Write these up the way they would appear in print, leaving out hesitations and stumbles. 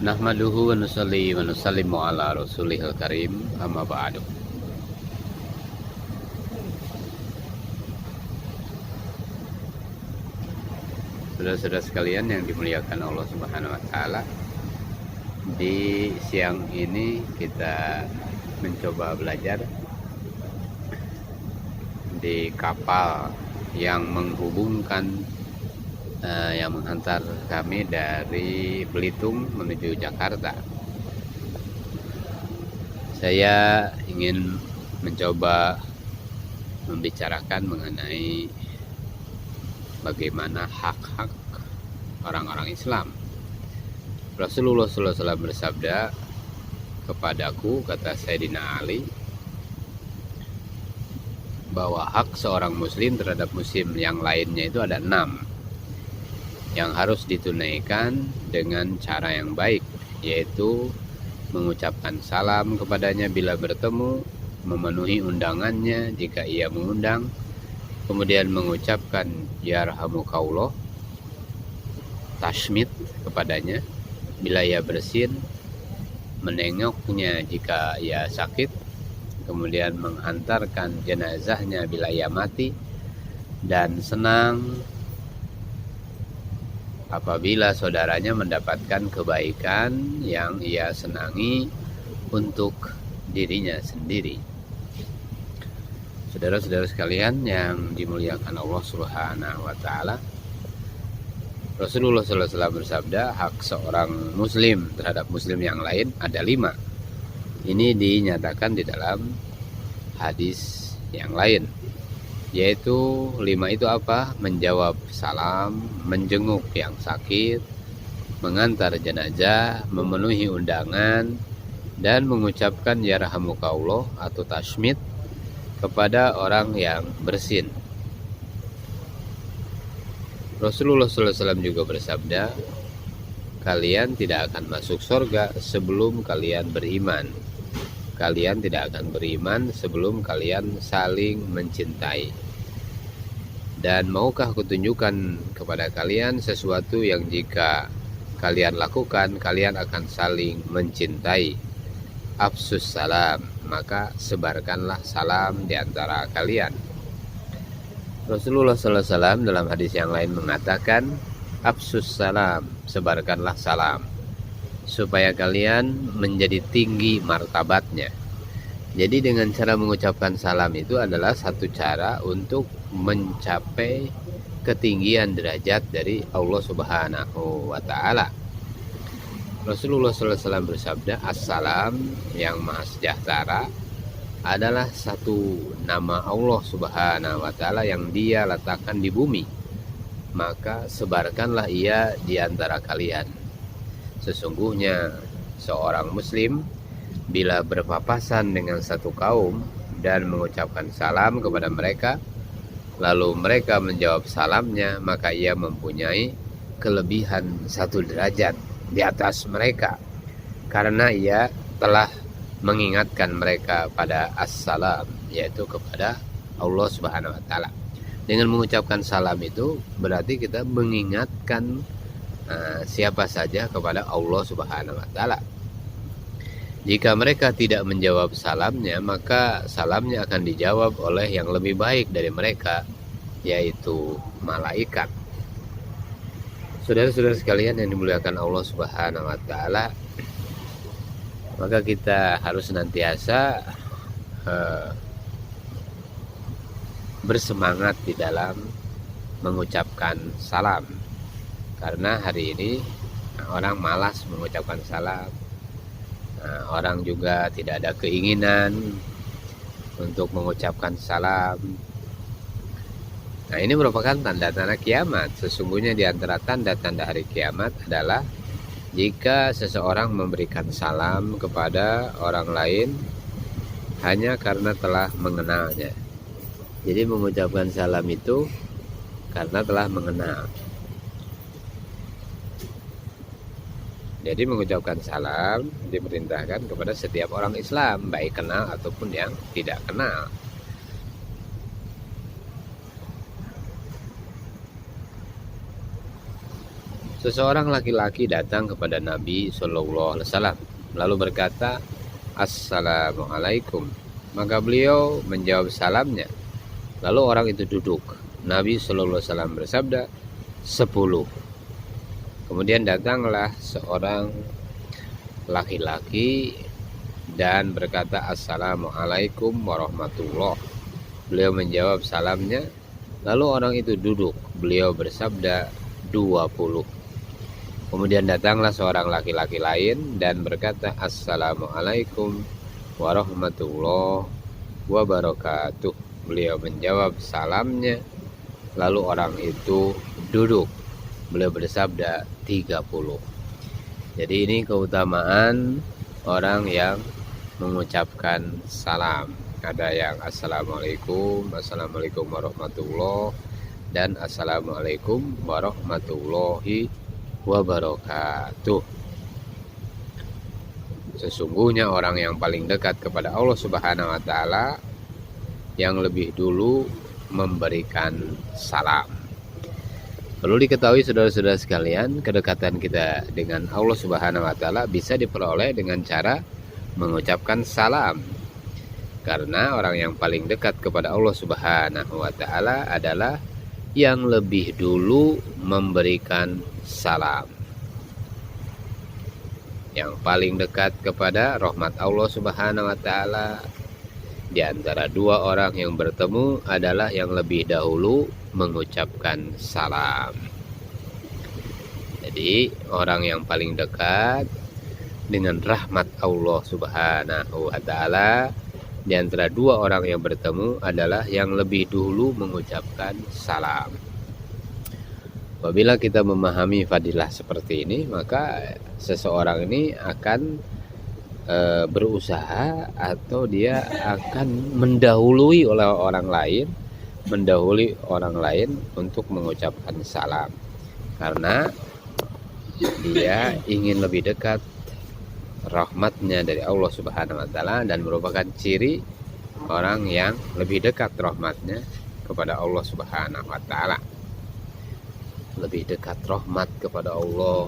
Nahmaduhu wa nusalli wa nusallimu ala rasulihil karim, amma ba'du. Saudara-saudara sekalian yang dimuliakan Allah Subhanahu wa taala, di siang ini kita mencoba belajar di kapal yang menghubungkan yang menghantar kami dari Belitung menuju Jakarta. Saya ingin mencoba membicarakan mengenai bagaimana hak-hak orang-orang Islam. Rasulullah SAW bersabda kepadaku, kata Sayyidina Ali, bahwa hak seorang muslim terhadap muslim yang lainnya itu ada 6 yang harus ditunaikan dengan cara yang baik, yaitu mengucapkan salam kepadanya bila bertemu, memenuhi undangannya jika ia mengundang, kemudian mengucapkan yarhamukallah, tashmid kepadanya bila ia bersin, menengoknya jika ia sakit, kemudian menghantarkan jenazahnya bila ia mati, dan senang apabila saudaranya mendapatkan kebaikan yang ia senangi untuk dirinya sendiri. Saudara-saudara sekalian yang dimuliakan Allah Subhanahu wa taala, Rasulullah SAW bersabda, hak seorang muslim terhadap muslim yang lain ada 5. Ini dinyatakan di dalam hadis yang lain, yaitu 5 itu apa? Menjawab salam, menjenguk yang sakit, mengantar jenazah, memenuhi undangan, dan mengucapkan yarhamukallah atau tashmid kepada orang yang bersin. Rasulullah SAW juga bersabda, kalian tidak akan masuk surga sebelum kalian beriman. Kalian tidak akan beriman sebelum kalian saling mencintai. Dan maukah kutunjukkan kepada kalian sesuatu yang jika kalian lakukan, kalian akan saling mencintai. Afsus salam, maka sebarkanlah salam di antara kalian. Rasulullah SAW dalam hadis yang lain mengatakan, afsus salam, sebarkanlah salam, supaya kalian menjadi tinggi martabatnya. Jadi dengan cara mengucapkan salam itu adalah satu cara untuk mencapai ketinggian derajat dari Allah Subhanahu wa taala. Rasulullah SAW bersabda, assalam, yang maha sejahtera, adalah satu nama Allah Subhanahu wa taala yang dia letakkan di bumi. Maka sebarkanlah ia di antara kalian. Sesungguhnya seorang muslim bila berpapasan dengan satu kaum dan mengucapkan salam kepada mereka, lalu mereka menjawab salamnya, maka ia mempunyai kelebihan 1 derajat di atas mereka, karena ia telah mengingatkan mereka pada assalam, yaitu kepada Allah Subhanahu wa taala. Dengan mengucapkan salam itu berarti kita mengingatkan siapa saja kepada Allah Subhanahu wa taala. Jika mereka tidak menjawab salamnya, maka salamnya akan dijawab oleh yang lebih baik dari mereka, yaitu malaikat. Saudara-saudara sekalian yang dimuliakan Allah Subhanahu wa taala, maka kita harus senantiasa bersemangat di dalam mengucapkan salam. Karena hari ini orang malas mengucapkan salam. Orang juga tidak ada keinginan untuk mengucapkan salam. Nah, ini merupakan tanda-tanda kiamat. Sesungguhnya di antara tanda-tanda hari kiamat adalah jika seseorang memberikan salam kepada orang lain hanya karena telah mengenalnya. Jadi mengucapkan salam itu karena telah mengenal. Jadi mengucapkan salam diperintahkan kepada setiap orang Islam, baik kenal ataupun yang tidak kenal. Seseorang laki-laki datang kepada Nabi Shallallahu Alaihi Wasallam lalu berkata, Assalamualaikum. Maka beliau menjawab salamnya. Lalu orang itu duduk. Nabi Shallallahu Alaihi Wasallam bersabda, 10. Kemudian datanglah seorang laki-laki dan berkata, Assalamualaikum warahmatullah. Beliau menjawab salamnya. Lalu orang itu duduk. Beliau bersabda, 20. Kemudian datanglah seorang laki-laki lain dan berkata, Assalamualaikum warahmatullahi wabarakatuh. Beliau menjawab salamnya. Lalu orang itu duduk. Beliau bersabda 30. Jadi ini keutamaan orang yang mengucapkan salam. Ada yang Assalamualaikum, Assalamualaikum warahmatullahi, dan Assalamualaikum warahmatullahi wabarakatuh. Sesungguhnya orang yang paling dekat kepada Allah Subhanahu wa taala yang lebih dulu memberikan salam. Perlu diketahui saudara-saudara sekalian, kedekatan kita dengan Allah Subhanahu wa taala bisa diperoleh dengan cara mengucapkan salam. Karena orang yang paling dekat kepada Allah Subhanahu wa taala adalah yang lebih dulu memberikan salam. Yang paling dekat kepada rahmat Allah Subhanahu wa taala di antara dua orang yang bertemu adalah yang lebih dahulu mengucapkan salam. Jadi orang yang paling dekat dengan rahmat Allah Subhanahu wa taala di antara dua orang yang bertemu adalah yang lebih dulu mengucapkan salam. Apabila kita memahami fadilah seperti ini, maka seseorang ini akan berusaha atau dia akan mendahului orang lain untuk mengucapkan salam, karena dia ingin lebih dekat rahmatnya dari Allah Subhanahu wa taala, dan merupakan ciri orang yang lebih dekat rahmatnya kepada Allah Subhanahu wa taala. Lebih dekat rahmat kepada Allah,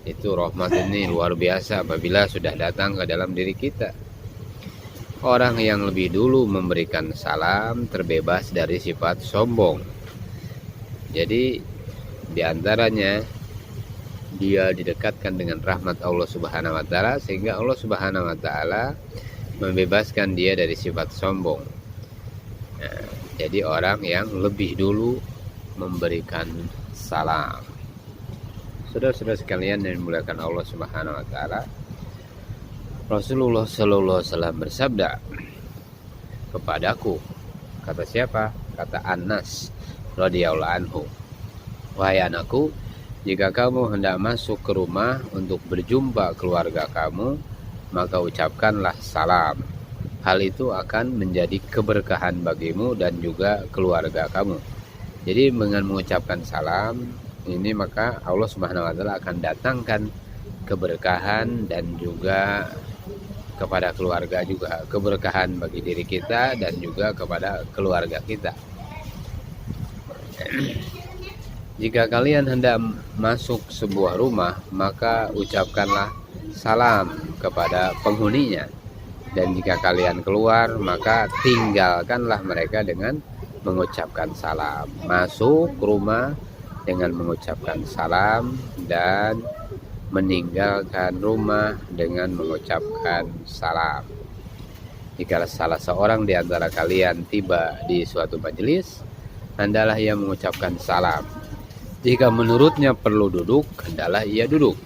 itu rahmat ini luar biasa apabila sudah datang ke dalam diri kita. Orang yang lebih dulu memberikan salam terbebas dari sifat sombong. Jadi diantaranya dia didekatkan dengan rahmat Allah Subhanahu wa taala, sehingga Allah Subhanahu wa taala membebaskan dia dari sifat sombong. Nah, jadi orang yang lebih dulu memberikan salam. Saudara-saudara sekalian yang dimuliakan Allah Subhanahu wa taala, Rasulullah sallallahu alaihi wasallam bersabda kepadaku. Kata siapa? Kata Anas radhiyallahu anhu. Wahai anakku, jika kamu hendak masuk ke rumah untuk berjumpa keluarga kamu, maka ucapkanlah salam. Hal itu akan menjadi keberkahan bagimu dan juga keluarga kamu. Jadi dengan mengucapkan salam ini, maka Allah Subhanahu wa taala akan datangkan keberkahan dan juga kepada keluarga juga, keberkahan bagi diri kita dan juga kepada keluarga kita. Jika kalian hendak masuk sebuah rumah, maka ucapkanlah salam kepada penghuninya. Dan jika kalian keluar, maka tinggalkanlah mereka dengan mengucapkan salam. Masuk rumah dengan mengucapkan salam dan meninggalkan rumah dengan mengucapkan salam. Jika salah seorang di antara kalian tiba di suatu majelis, hendaklah ia mengucapkan salam. Jika menurutnya perlu duduk, hendaklah ia duduk.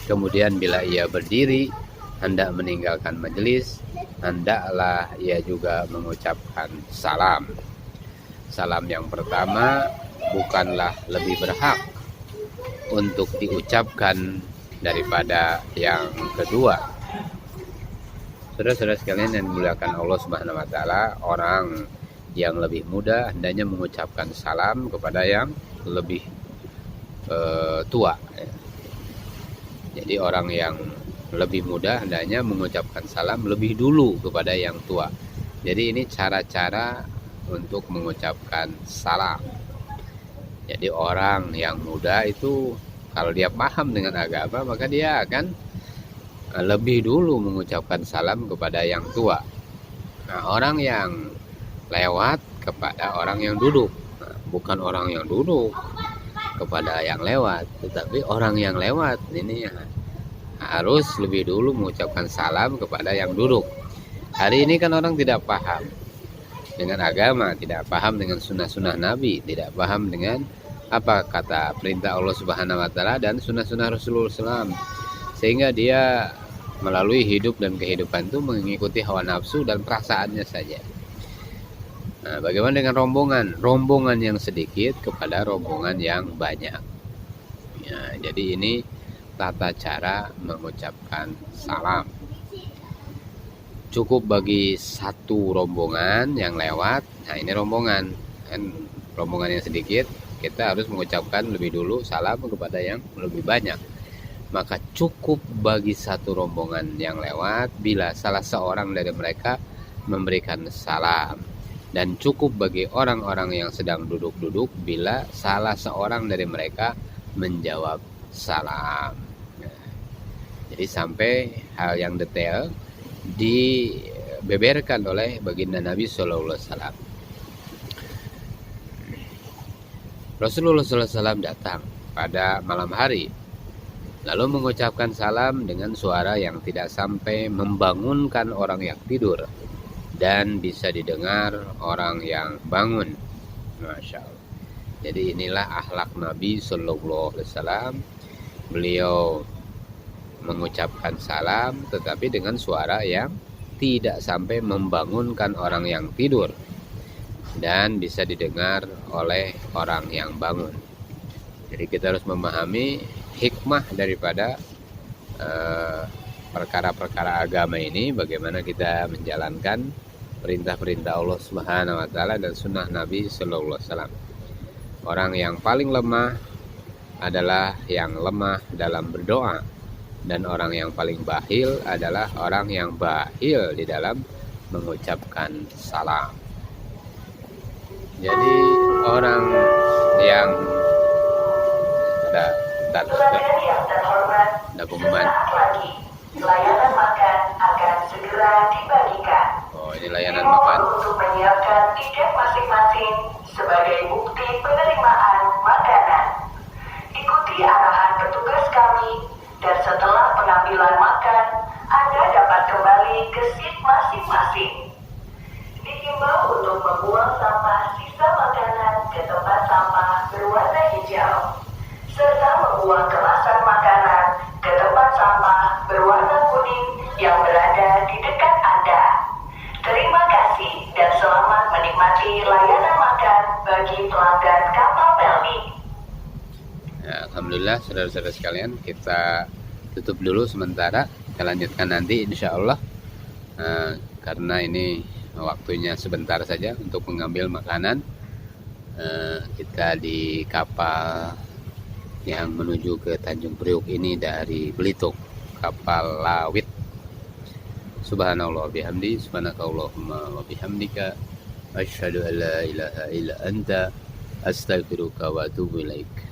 Kemudian bila ia berdiri, hendak meninggalkan majelis, hendaklah ia juga mengucapkan salam. Salam yang pertama bukanlah lebih berhak untuk diucapkan daripada yang kedua. Saudara-saudara sekalian yang dimuliakan Allah Subhanahu wa taala, orang yang lebih muda hendaknya mengucapkan salam kepada yang lebih tua. Jadi orang yang lebih muda hendaknya mengucapkan salam lebih dulu kepada yang tua. Jadi ini cara-cara untuk mengucapkan salam. Jadi orang yang muda itu kalau dia paham dengan agama, maka dia akan lebih dulu mengucapkan salam kepada yang tua. Nah, orang yang lewat kepada orang yang duduk. Nah, bukan orang yang duduk kepada yang lewat, tetapi orang yang lewat ini harus lebih dulu mengucapkan salam kepada yang duduk. Hari ini kan orang tidak paham dengan agama, tidak paham dengan sunnah-sunnah Nabi, tidak paham dengan apa kata perintah Allah Subhanahu wa taala dan sunnah-sunnah Rasulullah SAW. Sehingga dia melalui hidup dan kehidupan itu mengikuti hawa nafsu dan perasaannya saja. Nah, bagaimana dengan rombongan? Rombongan yang sedikit kepada rombongan yang banyak. Ya, jadi ini tata cara mengucapkan salam. Cukup bagi satu rombongan yang lewat. Nah, ini rombongan. Kan rombongan yang sedikit, kita harus mengucapkan lebih dulu salam kepada yang lebih banyak. Maka cukup bagi satu rombongan yang lewat bila salah seorang dari mereka memberikan salam. Dan cukup bagi orang-orang yang sedang duduk-duduk bila salah seorang dari mereka menjawab salam. Nah, jadi sampai hal yang detail dibeberkan oleh baginda Nabi Sallallahu Alaihi Wasallam. Rasulullah SAW datang pada malam hari, lalu mengucapkan salam dengan suara yang tidak sampai membangunkan orang yang tidur dan bisa didengar orang yang bangun. Masya Allah. Jadi inilah akhlak Nabi Sallallahu Alaihi Wasallam. Beliau mengucapkan salam tetapi dengan suara yang tidak sampai membangunkan orang yang tidur dan bisa didengar oleh orang yang bangun. Jadi kita harus memahami hikmah daripada perkara-perkara agama ini, bagaimana kita menjalankan perintah-perintah Allah Subhanahu wa taala dan sunnah Nabi Sallallahu Alaihi Wasallam. Orang yang paling lemah adalah yang lemah dalam berdoa, dan orang yang paling bakhil adalah orang yang bakhil di dalam mengucapkan salam. Jadi orang yang ada pengumuman. Layanan makan akan segera dibagikan. Oh, ini layanan makan. Untuk menyiapkan tiket masing-masing sebagai bukti penerimaan makanan. Ikuti arahan petugas kami dan setelah pengambilan makan, Anda dapat kembali ke seat masing-masing. Dihimbau untuk membuang sampah sisa makanan ke tempat sampah berwarna hijau, serta membuang kemasan makanan ke tempat sampah berwarna kuning yang berada di dekat Anda. Terima kasih dan selamat menikmati layanan makan bagi pelanggan kapal Pelni. Ya, alhamdulillah saudara-saudara sekalian, kita tutup dulu sementara. Kita lanjutkan nanti insya Allah. Karena ini waktunya sebentar saja untuk mengambil makanan. Kita di kapal yang menuju ke Tanjung Priuk ini dari Belitung, kapal Lawit. Subhanallah bihamdi, subhanakallahumma wa bihamdika, asyhadu an la ilaha illa anta, astaghfiruka wa atubu ilaik.